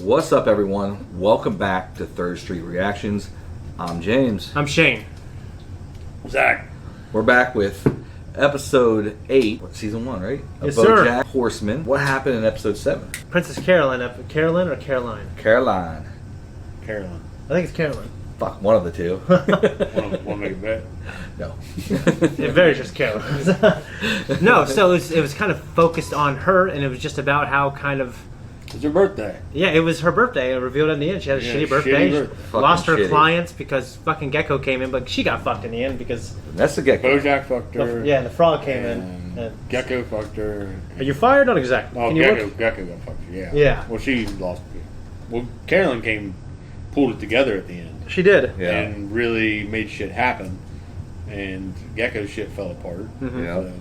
What's up, everyone? Welcome back to Third Street Reactions. I'm James. I'm Shane. Zakk. We're back with episode 8, season 1, right? Yes, BoJack Horseman. What happened in episode 7? Princess Caroline. Carolyn or Caroline? Caroline. Caroline. I think it's Caroline. Fuck, one of the two. Want to make a bet? No. It varies, just Caroline. No, so it was kind of focused on her, and it was just about how kind of... It's her birthday. Yeah, it was her birthday. It revealed in the end. She had a shitty birthday. Shitty Lost her shitty. clients because fucking Gecko came in, but she got fucked in the end because... That's the Gecko. BoJack fucked her. Yeah, and the frog came in. And Gecko fucked her. Are you fired? Not exactly. Oh, Can you Gecko look? got fucked her, yeah. Yeah. Well, she lost it. Well, Carolyn pulled it together at the end. She did. Yeah. And really made shit happen. And Gecko's shit fell apart. Mm-hmm. Yeah. So,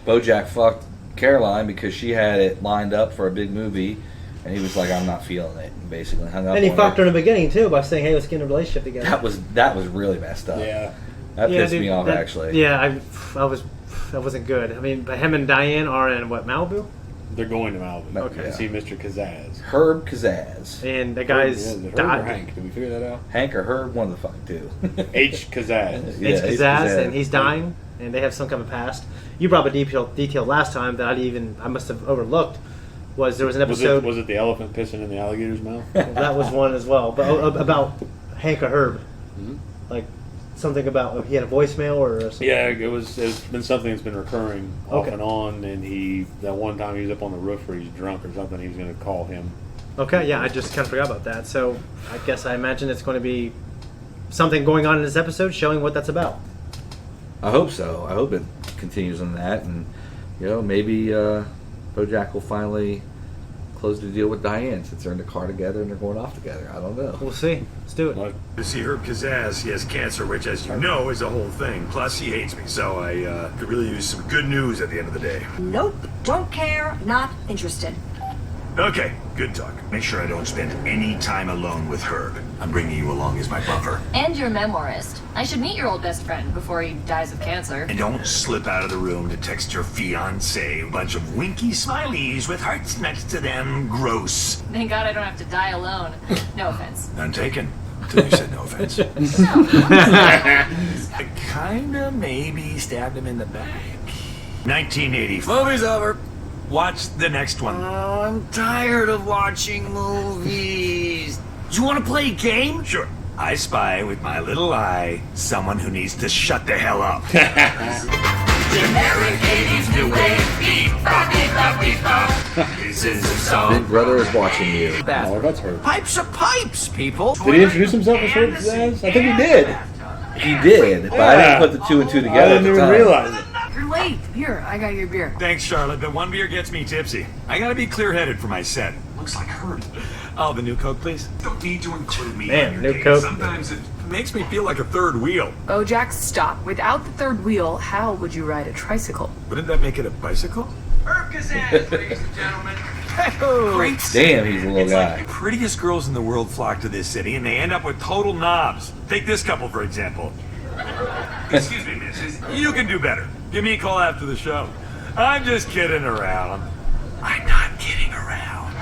BoJack fucked Caroline because she had it lined up for a big movie, and he was like, "I'm not feeling it." And basically hung up. And he on fucked her in the beginning too by saying, "Hey, let's get in a relationship together." That was really messed up. yeah. That pissed dude, me off, that- actually. Yeah, that wasn't good. I mean, but him and Diane are in what, Malibu? They're going to Malibu. Okay. To see Mr. Kazaz. Herb Kazaz. And the guy's Herb or died. Hank? Did we figure that out? Hank or Herb, one of the fucking two. H. Kazaz. Yeah, It's he's Kazaz, Kazaz. and he's dying, and they have some kind of past. You brought up a detail last time that I must have overlooked. Was there was an episode? Was it the elephant pissing in the alligator's mouth? That was one as well, but about Hank or Herb, Mhm. like something about he had a voicemail or something. Yeah, it's been something that's been recurring off Okay. and on, and that one time he was up on the roof where he's drunk or something, he was going to call him. Okay, yeah, I just kind of forgot about that. So I guess I imagine it's going to be something going on in this episode, showing what that's about. I hope so. I hope it continues on that, and maybe BoJack will finally close the deal with Diane since they're in the car together and they're going off together. I don't know. We'll see. Let's do it. Like, To see Herb Kazaz, he has cancer, which, as you know, is a whole thing. Plus, he hates me, so I could really use some good news at the end of the day. Nope, don't care, not interested. Okay, good talk. Make sure I don't spend any time alone with Herb. I'm bringing you along as my buffer. And your memoirist. I should meet your old best friend before he dies of cancer. And don't slip out of the room to text your fiancé a bunch of winky smileys with hearts next to them. Gross. Thank God I don't have to die alone. No offense. None taken. Until you said no offense. I kinda maybe stabbed him in the back. 1984. Movie's over. Watch the next one. Oh, I'm tired of watching movies. Do you want to play a game? Sure. I spy with my little eye someone who needs to shut the hell up. Generic 80s new wave. Beep, bop, beep, bop, beep, bop. This is a song. Big Brother is watching you. oh, that's her. Pipes are pipes, people. Did he introduce himself as Herb Kazaz? I think he did. He did, but I didn't put the two and two together. I didn't at the even time. realize it. You're late. Here, I got your beer. Thanks, Charlotte, but one beer gets me tipsy. I gotta be clear-headed for my set. Looks like Herb. Oh, the new Coke, please. Don't need to include me Man, on your new date. Coke. Sometimes it makes me feel like a third wheel. BoJack, stop. Without the third wheel, how would you ride a tricycle? Wouldn't that make it a bicycle? Herb Kazaz, ladies and gentlemen. Great. Damn, he's a little It's guy. like the prettiest girls in the world flock to this city, and they end up with total knobs. Take this couple, for example. Excuse me, missus. You can do better. Give me a call after the show. I'm just kidding around. I'm not kidding around.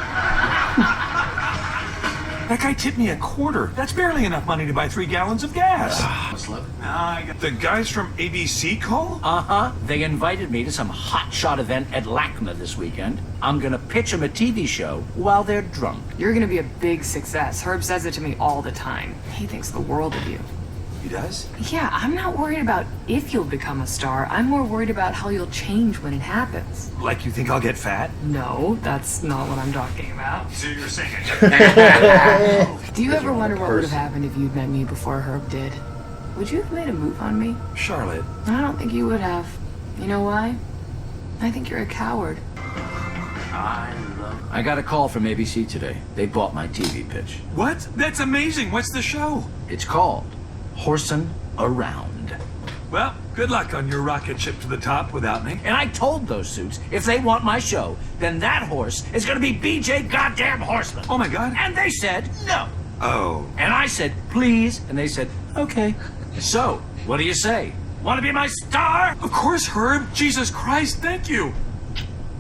That guy tipped me $0.25. That's barely enough money to buy 3 gallons of gas. I got the guys from ABC call? Uh-huh. They invited me to some hotshot event at LACMA this weekend. I'm gonna pitch them a TV show while they're drunk. You're gonna be a big success. Herb says it to me all the time. He thinks the world of you. He does? Yeah, I'm not worried about if you'll become a star. I'm more worried about how you'll change when it happens. Like you think I'll get fat? No, that's not what I'm talking about. So you're saying Do you ever wonder what would have happened if you'd met me before Herb did? Would you have made a move on me? Charlotte. I don't think you would have. You know why? I think you're a coward. I got a call from ABC today. They bought my TV pitch. What? That's amazing. What's the show? It's called Horsein Around. Well, good luck on your rocket ship to the top without me. And I told those suits, if they want my show, then that horse is gonna be BJ goddamn Horseman. Oh my God. And they said no. Oh. And I said, please. And they said, okay. So, what do you say? Want to be my star? Of course, Herb. Jesus Christ, thank you.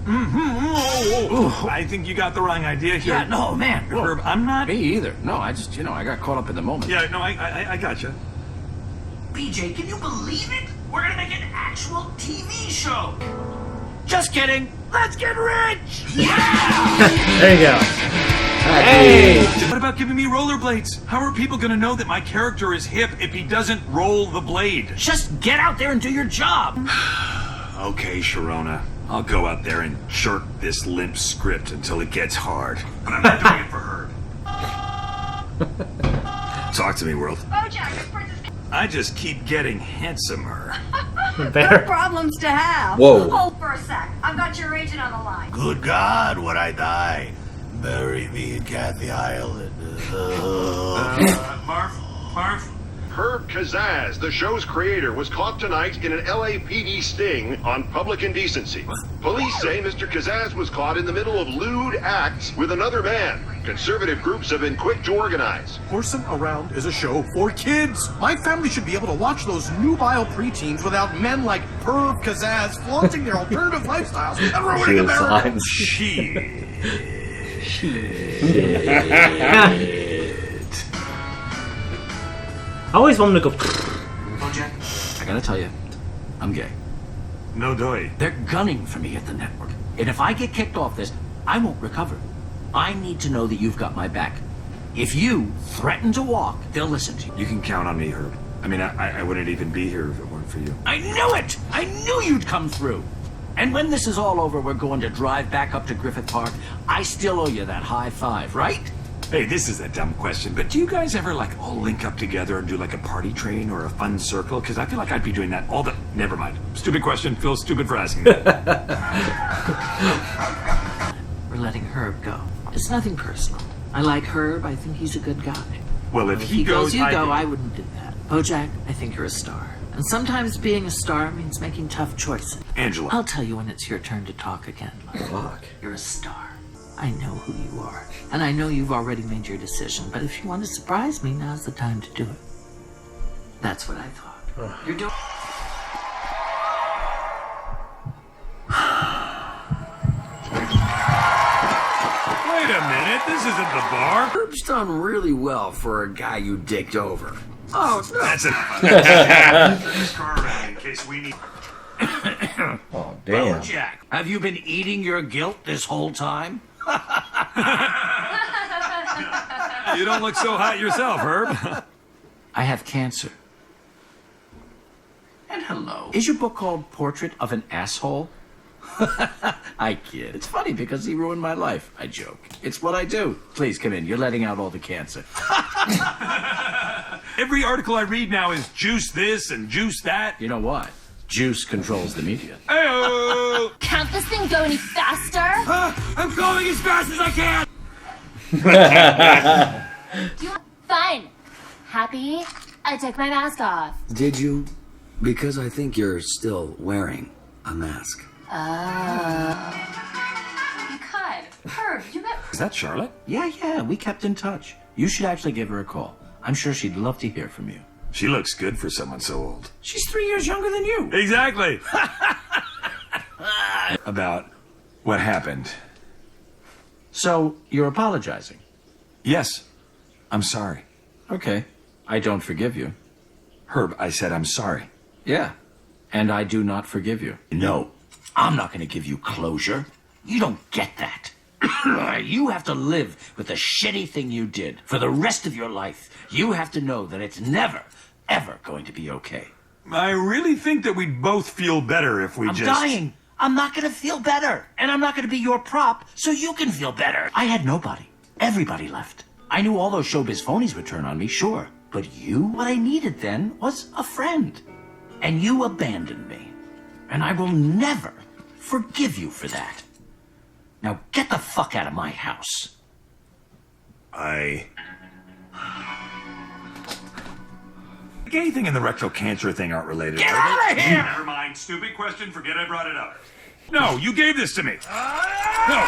I think you got the wrong idea here. Yeah, no, man. Herb, I'm not... Me either. No, I just, I got caught up in the moment. Yeah, no, I gotcha. BJ, can you believe it? We're gonna make an actual TV show. Just kidding. Let's get rich. There you go. Hey! What about giving me rollerblades? How are people gonna know that my character is hip if he doesn't roll the blade? Just get out there and do your job. Okay, Sharona. I'll go out there and jerk this limp script until it gets hard. But I'm not doing it for Herb. Talk to me, world. BoJack, this princess. I just keep getting handsomer. Bear. Problems to have. Whoa. Hold for a sec. I've got your agent on the line. Good God, would I die? Bury me in Kathy Island. Marv? Herb Kazaz, the show's creator, was caught tonight in an LAPD sting on public indecency. Police say Mr. Kazaz was caught in the middle of lewd acts with another man. Conservative groups have been quick to organize. Horsing Around is a show for kids. My family should be able to watch those nubile preteens without men like Herb Kazaz flaunting their alternative lifestyles and ruining America. I always want him to go. BoJack, I gotta tell you, I'm gay. No doy. They're gunning for me at the network. And if I get kicked off this, I won't recover. I need to know that you've got my back. If you threaten to walk, they'll listen to you. You can count on me, Herb. I mean, I wouldn't even be here if it weren't for you. I knew it! I knew you'd come through. And when this is all over, we're going to drive back up to Griffith Park. I still owe you that high five, right? Hey, this is a dumb question, but do you guys ever, all link up together and do, a party train or a fun circle? Because I feel like I'd be doing that all the... Never mind. Stupid question. Feels stupid for asking that. We're letting Herb go. It's nothing personal. I like Herb. I think he's a good guy. Well, if he goes, goes, you go. I wouldn't do that. BoJack, I think you're a star. And sometimes being a star means making tough choices. Angela. I'll tell you when it's your turn to talk again. Fuck. You're a star. I know who you are. And I know you've already made your decision, but if you want to surprise me, now's the time to do it. That's what I thought. You're doing... Wait a minute. This isn't the bar. Herb's done really well for a guy you dicked over. Oh, no. That's it. This car around in case we need... Oh, damn. BoJack, have you been eating your guilt this whole time? You don't look so hot yourself, Herb. I have cancer. And hello. Is your book called Portrait of an Asshole? I kid. It's funny because he ruined my life. I joke. It's what I do. Please come in. You're letting out all the cancer. Every article I read now is juice this and juice that. You know what? Juice controls the media. Hey-oh! Can't this thing go any faster? I'm going as fast as I can! Fine. Happy? I took my mask off. Did you? Because I think you're still wearing a mask. God, Herb, you met... Is that Charlotte? Yeah, we kept in touch. You should actually give her a call. I'm sure she'd love to hear from you. She looks good for someone so old. She's 3 years younger than you. Exactly. About what happened. So, you're apologizing? Yes. I'm sorry. Okay. I don't forgive you. Herb, I said I'm sorry. Yeah. And I do not forgive you. No. I'm not going to give you closure. You don't get that. You have to live with the shitty thing you did for the rest of your life. You have to know that it's never, ever going to be okay. I really think that we'd both feel better if we I'm just... dying. I'm not going to feel better. And I'm not going to be your prop so you can feel better. I had nobody. Everybody left. I knew all those showbiz phonies would turn on me, sure. But you, what I needed then was a friend. And you abandoned me. And I will never forgive you for that. Now get the fuck out of my house. The gay thing and the rectal cancer thing aren't related. Get out of here! Never mind. Stupid question. Forget I brought it up. No, you gave this to me. No.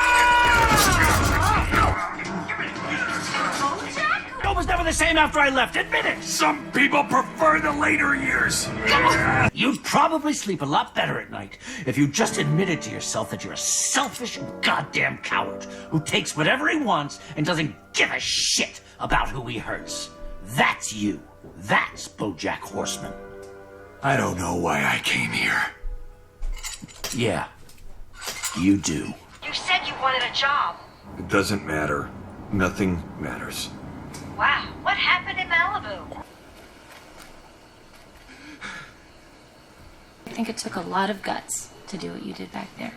It was never the same after I left. Admit it. Some people prefer the later years. You'd probably sleep a lot better at night if you just admitted to yourself that you're a selfish goddamn coward who takes whatever he wants and doesn't give a shit about who he hurts. That's you. That's BoJack Horseman. I don't know why I came here. Yeah, you do. You said you wanted a job. It doesn't matter. Nothing matters. Wow, what happened in Malibu? I think it took a lot of guts to do what you did back there.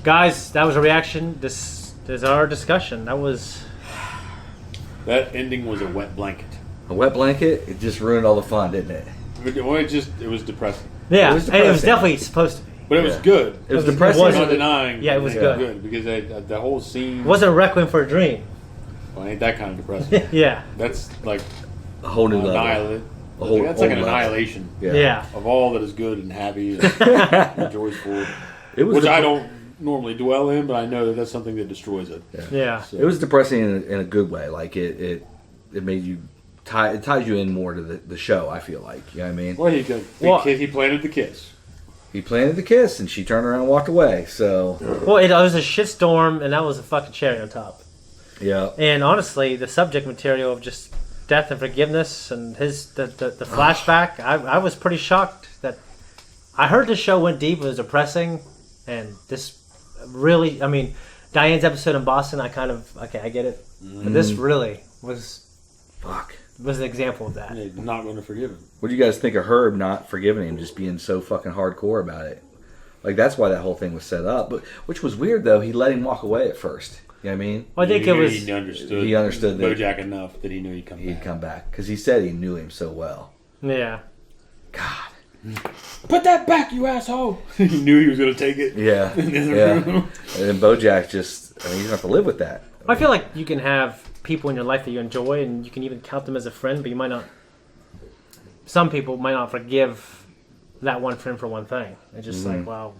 Guys, that was a reaction. This is our discussion. That ending was a wet blanket. A wet blanket? It just ruined all the fun, didn't it? Well, it was depressing. Yeah, It was and it was depressing. definitely supposed to be. But it was good. It was depressing. I'm not denying. Yeah, it was good. because the whole scene. It wasn't a Requiem for a Dream. Well, ain't that kind of depressing. Yeah. That's like A whole new level. That's like an level. annihilation. Yeah. Of all that is good and happy and joyful. It was which I don't normally dwell in, but I know that that's something that destroys it. Yeah. It was depressing in a good way. Like it made you it ties you in more to the show. I feel like, you know what I mean. Well, he planted the kiss. He planted the kiss, and she turned around and walked away. So, Well, it was a shitstorm, and that was a fucking cherry on top. yeah, And honestly, the subject material of just death and forgiveness and the flashback, I was pretty shocked that I heard the show went deep. It was depressing, and this really, I mean, Diane's episode in Boston, I get it. But this really was an example of that. They're not going to forgive him. what do you guys think of Herb not forgiving him, just being so fucking hardcore about it? Like, that's why that whole thing was set up. But which was weird, though. He let him walk away at first. You know what I mean? Well, I think it was. He understood. He understood that BoJack enough that he knew he'd come back. Because he said he knew him so well. Yeah. God. Put that back, you asshole! He knew he was going to take it. Yeah. Yeah. And then BoJack just, he's going to have to live with that. I feel like you can have people in your life that you enjoy, and you can even count them as a friend, but you might not. Some people might not forgive that one friend for one thing. It's just like, wow.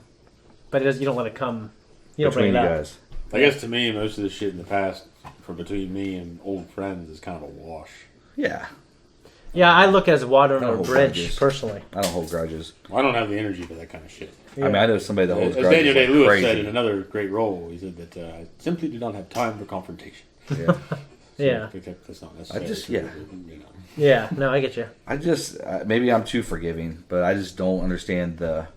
But you don't let it come. You don't bring it up. Guys. I guess to me, most of the shit in the past, between me and old friends, is kind of a wash. Yeah. Yeah, I look as water I under don't a hold bridge, grudges. personally. I don't hold grudges. I don't have the energy for that kind of shit. I mean, I know somebody that holds As grudges Daniel like Day-Lewis crazy. said in another great role, he said that I simply do not have time for confrontation. Yeah. Yeah. That's not necessarily yeah. Yeah, no, I get you. I just, maybe I'm too forgiving, but I just don't understand the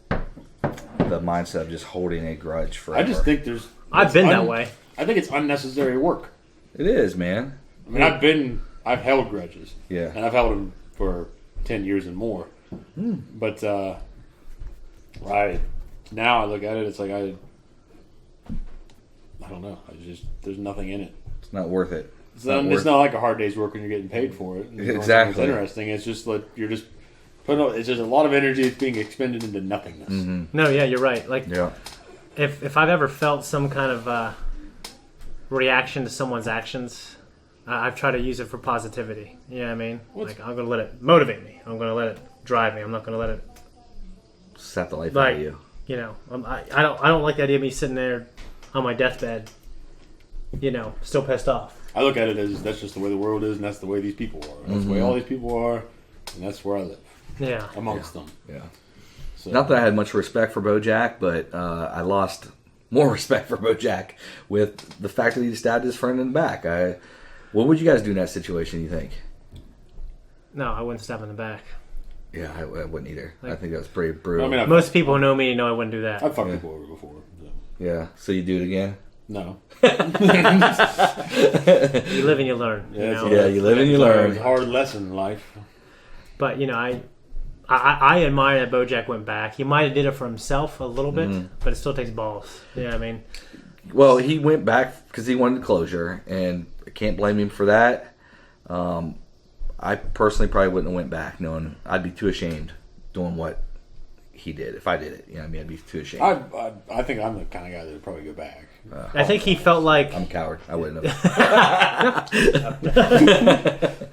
mindset of just holding a grudge forever. I just think I've been that way. I think it's unnecessary work. It is, man. I mean, I've held grudges. Yeah. And I've held them for 10 years and more. But now I look at it, it's like I don't know. There's nothing in it. It's not worth it. It's not like a hard day's work when you're getting paid for it. Exactly. It's interesting. It's just like you're just it's just a lot of energy that's being expended into nothingness. Mm-hmm. No, yeah, you're right. Like, Yeah. if I've ever felt some kind of reaction to someone's actions, I've tried to use it for positivity. You know what I mean? Like, I'm going to let it motivate me. I'm going to let it drive me. I'm not going to let it Sap the life out of you. You know, I don't like the idea of me sitting there on my deathbed, still pissed off. I look at it as that's just the way the world is, and that's the way these people are. That's the way all these people are, and that's where I live. Yeah. Amongst them. Yeah. So. Not that I had much respect for BoJack, but I lost more respect for BoJack with the fact that he stabbed his friend in the back. What would you guys do in that situation, you think? No, I wouldn't stab in the back. Yeah, I wouldn't either. I think that was pretty brutal. I mean, most people who know me know I wouldn't do that. I've fucked people over before. So. Yeah, so you do it again? No. You live and you learn. Yeah, you live and you learn. It's a hard lesson in life. But, I admire that BoJack went back. He might have did it for himself a little bit, but it still takes balls. You know what I mean? Well, he went back because he wanted closure, and I can't blame him for that. I personally probably wouldn't have went back, knowing I'd be too ashamed doing what he did if I did it. You know what I mean? I'd be too ashamed. I think I'm the kind of guy that would probably go back. I think he felt like... I'm a coward. I wouldn't have.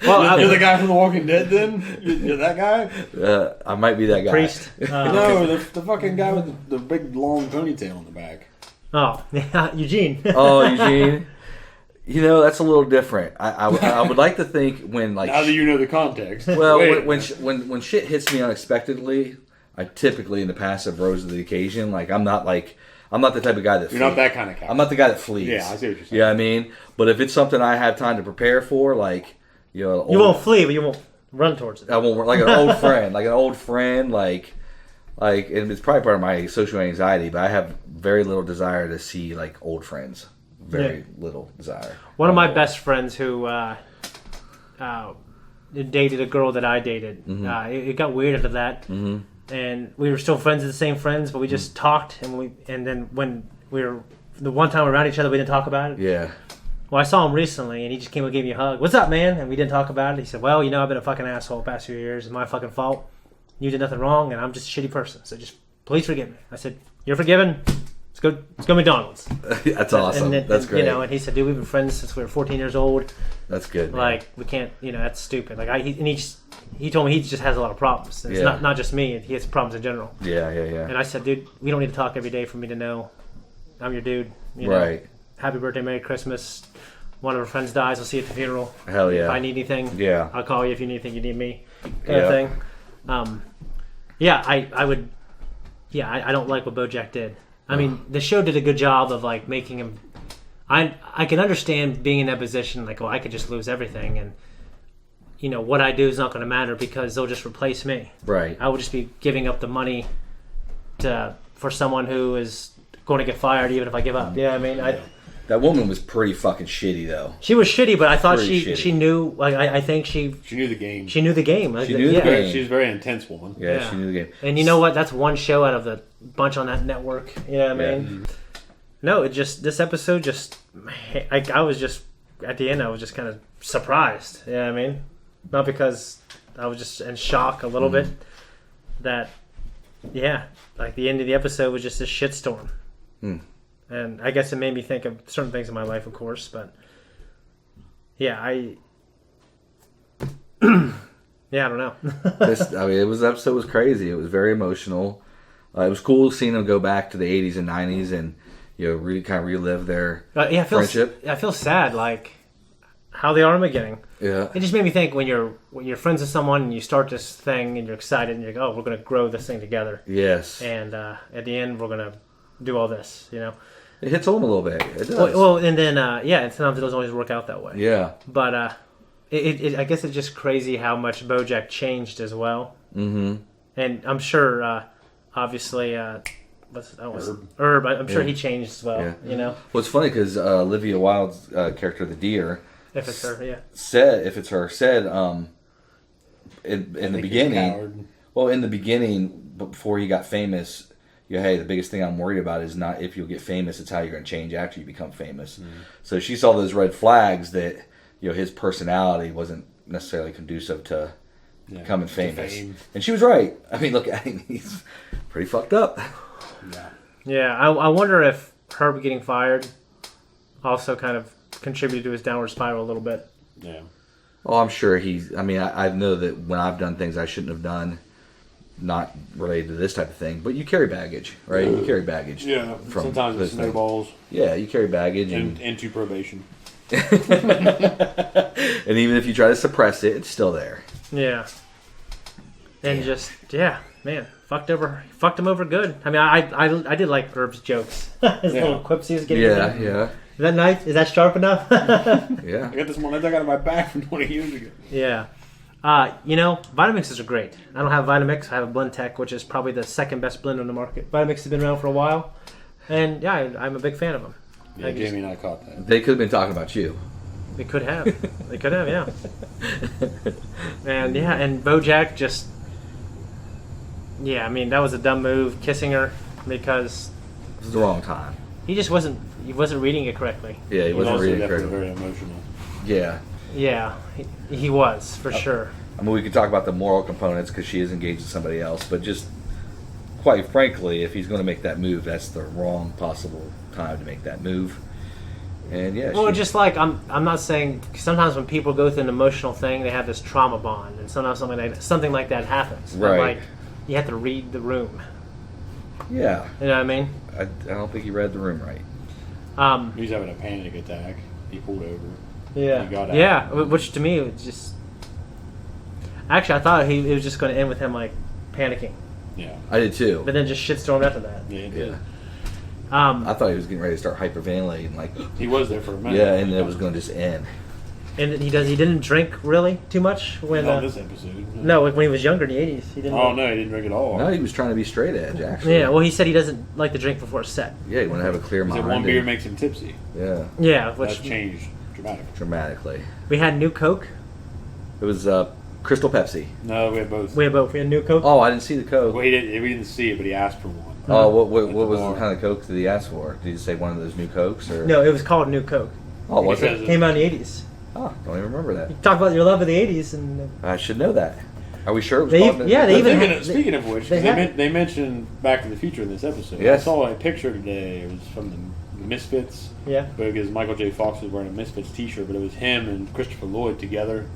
Well, you're the guy from The Walking Dead then? You're that guy? I might be that guy. Priest? No, the fucking guy with the big long ponytail in the back. Oh, yeah, Eugene. Oh, Eugene. You know, that's a little different. I would like to think when like now that you know the context. Well, when shit hits me unexpectedly, I typically in the past have rose to the occasion. Like I'm not the type of guy that you're not that kind of guy. I'm not the guy that flees. Yeah, I see what you're saying. You know what I mean? But if it's something I have time to prepare for, like you won't flee, but you won't run towards it. I won't like an old friend, like and it's probably part of my social anxiety. But I have very little desire to see like old friends. Very little desire. One of my best friends who dated a girl that I dated. Mm-hmm. It got weird after that, and we were still friends as the same friends, but we just talked, and then when we were the one time around each other, we didn't talk about it. Yeah. Well, I saw him recently, and he just came and gave me a hug. What's up, man? And we didn't talk about it. He said, "Well, I've been a fucking asshole the past few years. It's my fucking fault. You did nothing wrong, and I'm just a shitty person. So just please forgive me." I said, "You're forgiven. Let's go McDonald's." That's awesome. That's great. And he said, "Dude, we've been friends since we were 14 years old. That's good. Like, we can't, that's stupid." Like, he told me he just has a lot of problems. It's not just me. He has problems in general. Yeah. And I said, "Dude, we don't need to talk every day for me to know I'm your dude. Right. Happy birthday, Merry Christmas. One of our friends dies. I'll see you at the funeral. Hell yeah. If I need anything, I'll call you. If you need anything, you need me." Kind of thing. I would. Yeah, I don't like what BoJack did. I mean, the show did a good job of like making him. I can understand being in that position, like, I could just lose everything, and what I do is not going to matter because they'll just replace me. Right. I would just be giving up the money for someone who is going to get fired, even if I give up. Yeah, I mean, that woman was pretty fucking shitty, though. She was shitty, but I thought she knew. Like, I think she knew the game. She knew the game. She knew the game. She's a very intense woman. Yeah, she knew the game. And you know what? That's one show out of the bunch on that network. You know what I mean? No, this episode I was just at the end. I was just kind of surprised. You know what I mean? Not because I was just in shock a little bit. That like the end of the episode was just a shitstorm. And I guess it made me think of certain things in my life, of course, but I don't know. The episode was crazy. It was very emotional. It was cool seeing them go back to the 80s and 90s and really kind of relive their friendship. I feel sad, like how they are in the beginning. Yeah, it just made me think when you're friends with someone and you start this thing and you're excited and you're like, oh, we're going to grow this thing together. Yes, and at the end we're going to do all this. It hits home a little bit. It does. Well, and then and sometimes it doesn't always work out that way. Yeah, but I guess it's just crazy how much BoJack changed as well. Mm-hmm. And I'm sure, obviously, Herb. I'm sure he changed as well. Yeah. Well, it's funny because Olivia Wilde's character, the deer, if it's her, said in the beginning. Well, in the beginning, before he got famous. Hey, the biggest thing I'm worried about is not if you'll get famous, it's how you're going to change after you become famous. So she saw those red flags that his personality wasn't necessarily conducive to becoming famous. And she was right. I mean, look at him. He's pretty fucked up. Yeah, I wonder if Herb getting fired also kind of contributed to his downward spiral a little bit. Yeah. Oh, I'm sure I know that when I've done things I shouldn't have done, not related to this type of thing, but you carry baggage, right? You carry baggage. Yeah, sometimes it snowballs. Yeah, you carry baggage. Into probation. And even if you try to suppress it, it's still there. Yeah. And man, fucked him over good. I mean, I did like Herb's jokes. His little quips he was getting. Yeah. Is that knife? Is that sharp enough? Yeah. I got this one I took out of my bag from 20 years ago. Yeah. Vitamixes are great. I don't have Vitamix. I have a Blend Tech, which is probably the second best blender on the market. Vitamix has been around for a while, and I'm a big fan of them. Yeah, Jamie and I caught that. They could have been talking about you. They could have. Yeah. And BoJack just, I mean, that was a dumb move, kissing her, because it was the wrong time. He just wasn't reading it correctly. Yeah, he wasn't reading it correctly. correctly. Very emotional. Yeah. Yeah, he was, for sure. I mean, we could talk about the moral components because she is engaged with somebody else, but just quite frankly, if he's going to make that move, that's the wrong possible time to make that move. And yeah, well, just like I'm not saying sometimes when people go through an emotional thing, they have this trauma bond, and sometimes something like that happens. But right. Like you have to read the room. Yeah. You know what I mean? I don't think he read the room right. He's having a panic attack. He pulled over. Yeah. He got out. Yeah, which to me was just. Actually, I thought it was just going to end with him like panicking. Yeah. I did too. But then just shitstormed after that. Yeah, it did. I thought he was getting ready to start hyperventilating, like he was there for a minute. Yeah, and then it was going to just end. And he didn't drink really too much when. Not this episode. No, when he was younger in the 80s, he didn't. Oh no, he didn't drink at all. No, he was trying to be straight edge. Actually. Yeah, well, he said he doesn't like to drink before a set. Yeah, he wanted to have a clear mind. One beer makes him tipsy. Yeah. Yeah, which that's changed dramatically. We had new Coke. It was Crystal Pepsi. No, we had both. We had new Coke. Oh, I didn't see the Coke. Well, we didn't see it, but he asked for one. Oh, what was the kind of Coke that he asked for? Did he say one of those new Cokes? Or? No, it was called New Coke. Oh, was it? Came out in the 80s. Oh, don't even remember that. You talk about your love of the 80s, and I should know that. Are we sure it was called? Speaking of which, they mentioned Back to the Future in this episode. Yes. I saw a picture today. It was from the Misfits. Yeah. Because Michael J. Fox was wearing a Misfits T-shirt, but it was him and Christopher Lloyd together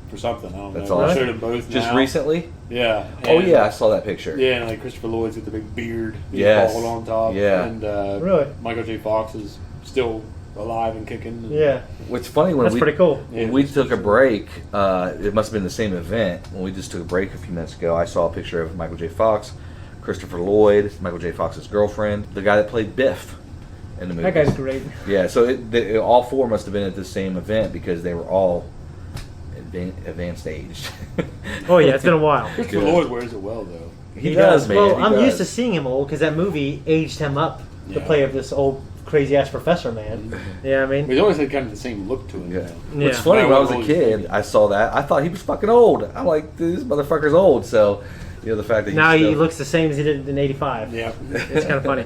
for something. I don't know. All. I showed them both. Just now. recently. Yeah. Oh yeah, I saw that picture. Yeah, and like Christopher Lloyd's got the big beard, yes, bald on top. Yeah. And really, Michael J. Fox is still alive and kicking. And yeah. What's funny when that's pretty cool. When we took a break, it must have been the same event. When we just took a break a few minutes ago, I saw a picture of Michael J. Fox, Christopher Lloyd, Michael J. Fox's girlfriend, the guy that played Biff in the movie. That guy's great. Yeah, so all four must have been at the same event because they were all advanced aged. Oh yeah, it's been a while. Christopher Lloyd wears it well though. He does, man. Well, I'm used to seeing him old because that movie aged him up to play of this old crazy ass professor man. Yeah, I mean, he's always had kind of the same look to him. Yeah. It's funny, when I was a kid, I saw that. I thought he was fucking old. I'm like, this motherfucker's old. So, the fact that now he looks the same as he did in '85. Yeah, it's kind of funny.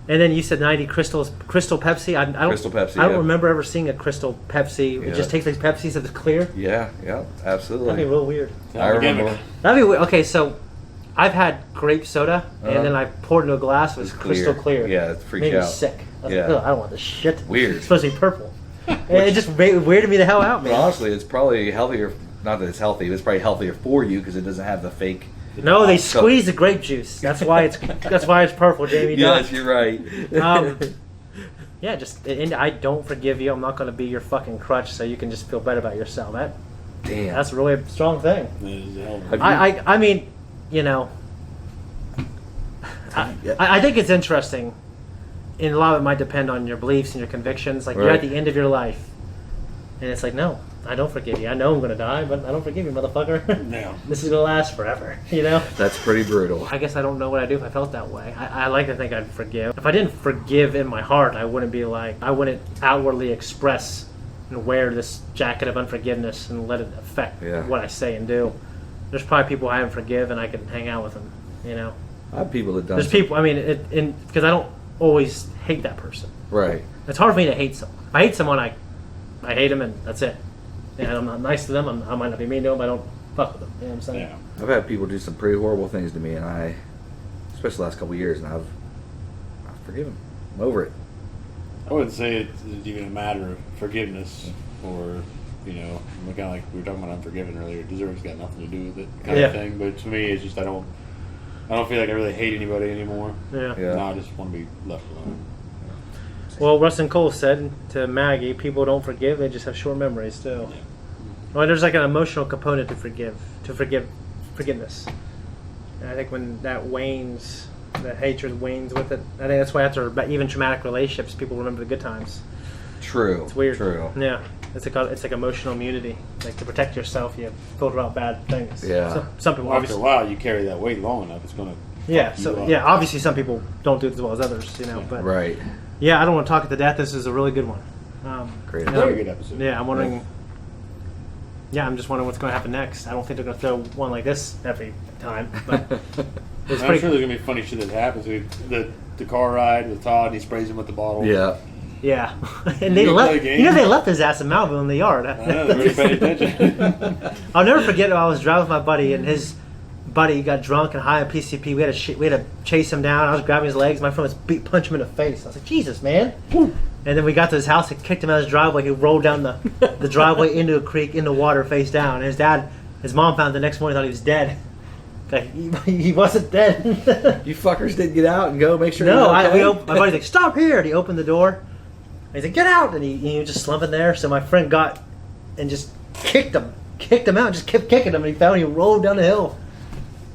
And then you said 90 Crystal Pepsi. I don't. Crystal Pepsi. I don't remember ever seeing a Crystal Pepsi. Yeah. It just takes these Pepsis that it's clear. Yeah, absolutely. That'd be real weird. I remember. That'd be weird. Okay, so I've had grape soda, and then I poured into a glass. It was crystal clear. Yeah, it freaked Made out. me sick. I was Yeah. like, I don't want this shit. Weird. It's supposed to be purple. And it just weirded me the hell out, man. But honestly, it's probably healthier. Not that it's healthy, but it's probably healthier for you because it doesn't have the fake. No, they squeeze the grape juice. That's why it's purple, Jamie. Yes, you're right. Yeah, I don't forgive you. I'm not going to be your fucking crutch, so you can just feel better about yourself. That's really a strong thing. I mean, I think it's interesting, and a lot of it might depend on your beliefs and your convictions. Like, you're at the end of your life, and it's like, no, I don't forgive you. I know I'm going to die, but I don't forgive you, motherfucker. No. This is going to last forever, That's pretty brutal. I guess I don't know what I'd do if I felt that way. I like to think I'd forgive. If I didn't forgive in my heart, I wouldn't outwardly express and wear this jacket of unforgiveness and let it affect what I say and do. There's probably people I haven't forgive and I can hang out with them, I have people that done. There's people, I mean, because I don't always hate that person. Right. It's hard for me to hate someone. If I hate someone, I hate them and that's it. And I'm not nice to them. I might not be mean to them, but I don't fuck with them. You know what I'm saying? Yeah. I've had people do some pretty horrible things to me, and especially the last couple of years, and I've forgiven them. I'm over it. I wouldn't say it's even a matter of forgiveness or, kind of like we were talking about unforgiven earlier. Deserve's got nothing to do with it kind of thing. But to me, it's just I don't feel like I really hate anybody anymore. Yeah. No, I just want to be left alone. Well, Rustin Cole said to Maggie, people don't forgive, they just have short memories, too. Yeah. Well, there's like an emotional component to forgiveness. And I think when that wanes, the hatred wanes with it, I think that's why after even traumatic relationships, people remember the good times. True. It's weird. True. Yeah. It's like emotional immunity. Like to protect yourself, you filter out bad things. Yeah. So, some people After a while, you carry that weight long enough, it's going to. Yeah. So yeah, obviously some people don't do it as well as others, but right. Yeah, I don't want to talk it to death. This is a really good one. Great. Very good episode. Yeah, I'm wondering. Yeah, I'm just wondering what's going to happen next. I don't think they're going to throw one like this every time, but I'm sure there's going to be funny shit that happens. The car ride with Todd, and he sprays him with the bottle. Yeah. Yeah, and they left. They left his ass in Malibu in the yard. I know, they really paid attention. I'll never forget. I was driving with my buddy, and his buddy got drunk and high on PCP. We had to chase him down. I was grabbing his legs. My friend was punch him in the face. I was like, Jesus, man. And then we got to his house and kicked him out of his driveway. He rolled down the driveway into a creek, into water, face down. And his mom found him the next morning, thought he was dead. Like, he wasn't dead. You fuckers didn't get out and go make sure. No, my buddy's like, stop here. And he opened the door. And he's like, get out. And he was just slumping there. So my friend got and just kicked him out, and just kept kicking him. And he found he rolled down the hill.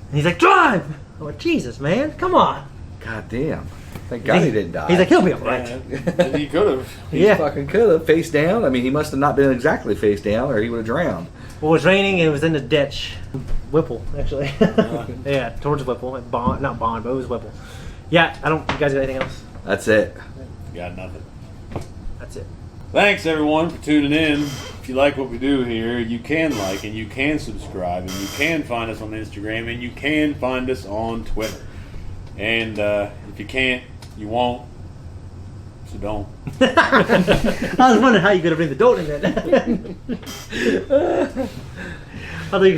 And he's like, drive. I'm like, Jesus, man, come on. God damn. Thank God he didn't die. He's like, he'll be all right. Yeah, he could have. He fucking could have. Face down. I mean, he must have not been exactly face down, or he would have drowned. Well, it was raining, and it was in the ditch. Whipple, actually. Yeah, towards Whipple. Not Bond, but it was Whipple. Yeah, you guys got anything else? That's it. Got nothing. That's it. Thanks, everyone, for tuning in. If you like what we do here, you can like and you can subscribe, and you can find us on Instagram, and you can find us on Twitter. And if you can't, you won't. So don't. I was wondering how you could have bring the don't in it. I thought you